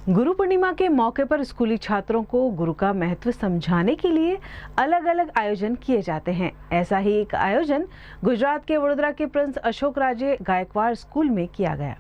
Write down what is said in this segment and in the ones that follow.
गुरु पूर्णिमा के मौके पर स्कूली छात्रों को गुरु का महत्व समझाने के लिए अलग अलग आयोजन किए जाते हैं। ऐसा ही एक आयोजन गुजरात के वडोदरा के प्रिंस अशोक राजे गायकवाड़ स्कूल में किया गया।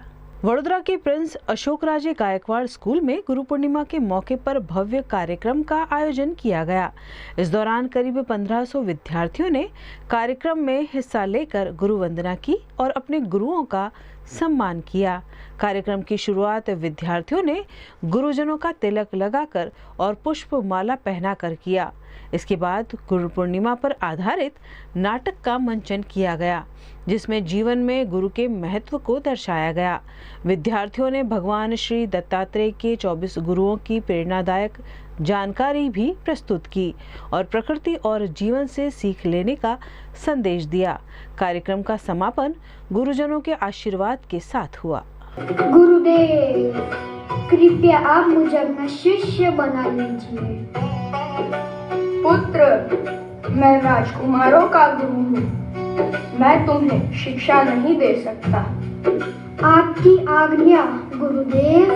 वडोदरा के प्रिंस अशोक राजे गायकवाड़ स्कूल में गुरु पूर्णिमा के मौके पर भव्य कार्यक्रम का आयोजन किया गया। इस दौरान करीब 1500 विद्यार्थियों ने कार्यक्रम में हिस्सा लेकर गुरु वंदना की और अपने गुरुओं का सम्मान किया। कार्यक्रम की शुरुआत विद्यार्थियों ने गुरुजनों का तिलक लगाकर और पुष्प माला पहनाकर किया। इसके बाद गुरु पूर्णिमा पर आधारित नाटक का मंचन किया गया, जिसमें जीवन में गुरु के महत्व को दर्शाया गया। विद्यार्थियों ने भगवान श्री दत्तात्रेय के 24 गुरुओं की प्रेरणादायक जानकारी भी प्रस्तुत की और प्रकृति और जीवन से सीख लेने का संदेश दिया। कार्यक्रम का समापन गुरुजनों के आशीर्वाद के साथ हुआ। गुरुदेव, कृपया आप मुझे अपना शिष्य बना लीजिए। पुत्र, मैं राजकुमारों का गुरु हूँ। मैं तुम्हें शिक्षा नहीं दे सकता। आपकी आज्ञा गुरुदेव।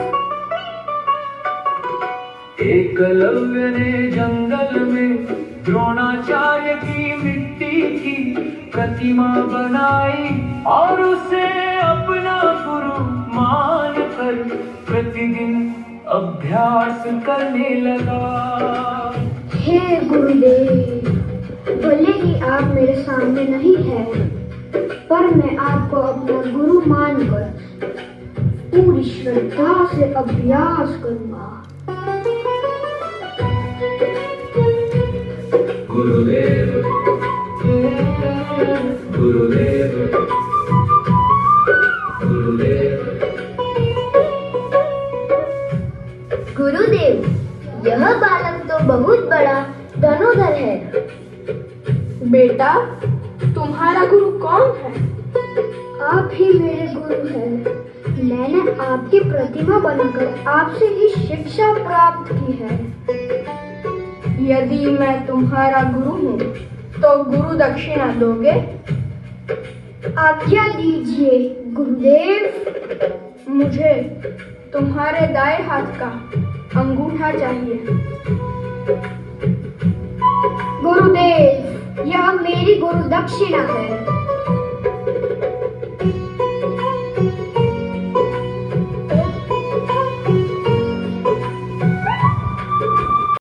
एकलव्य ने जंगल में द्रोणाचार्य की मिट्टी की प्रतिमा बनाई और उसे अपना गुरु मानकर प्रतिदिन अभ्यास करने लगा। हे गुरुदेव, भले ही आप मेरे सामने नहीं हैं, पर मैं आपको अपना गुरु मानकर पूरी श्रद्धा से अभ्यास करूंगा। गुरुदेव, गुरुदेव, गुरुदेव। गुरुदेव, यह बालक तो बहुत बड़ा धनुर्धर है। बेटा, तुम्हारा गुरु कौन है? आप ही मेरे गुरु हैं। मैंने आपकी प्रतिमा बनाकर आपसे ही शिक्षा प्राप्त की है। यदि मैं तुम्हारा गुरु हूँ तो गुरु दक्षिणा दोगे? आज्ञा दीजिए गुरुदेव। मुझे तुम्हारे दाएं हाथ का अंगूठा चाहिए। गुरुदेव, यह मेरी गुरु दक्षिणा है।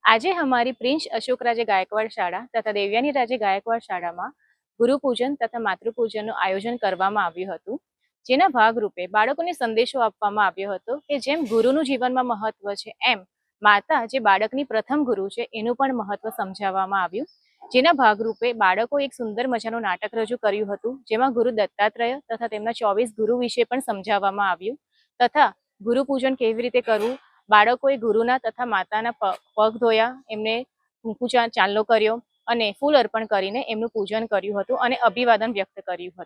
આજે અમારી પ્રિન્સ અશોક રાજે ગાયકવાડ શાળા તથા દેવયાની રાજે ગાયકવાડ શાળામાં ગુરુપૂજન તથા માતૃપૂજનનું આયોજન કરવામાં આવ્યું હતું, જેના ભાગરૂપે બાળકોને સંદેશો આપવામાં આવ્યો હતો કે જેમ ગુરુનું જીવનમાં મહત્વ છે, એમ માતા જે બાળકની પ્રથમ ગુરુ છે એનું પણ મહત્વ સમજાવવામાં આવ્યું। જેના ભાગરૂપે બાળકો એક સુંદર મજાનું નાટક રજૂ કર્યું હતું, જેમાં ગુરુ દત્તાત્રેય તથા તેમના 24 ગુરુ વિશે પણ સમજાવવામાં આવ્યું તથા ગુરુપૂજન કેવી રીતે કરવું, બાળકોએ ગુરુના તથા માતાના પગ ધોયા, એમને કુંકુ ચાંદલો કર્યો અને ફૂલ અર્પણ કરીને એમનું પૂજન કર્યું હતું અને અભિવાદન વ્યક્ત કર્યું હતું।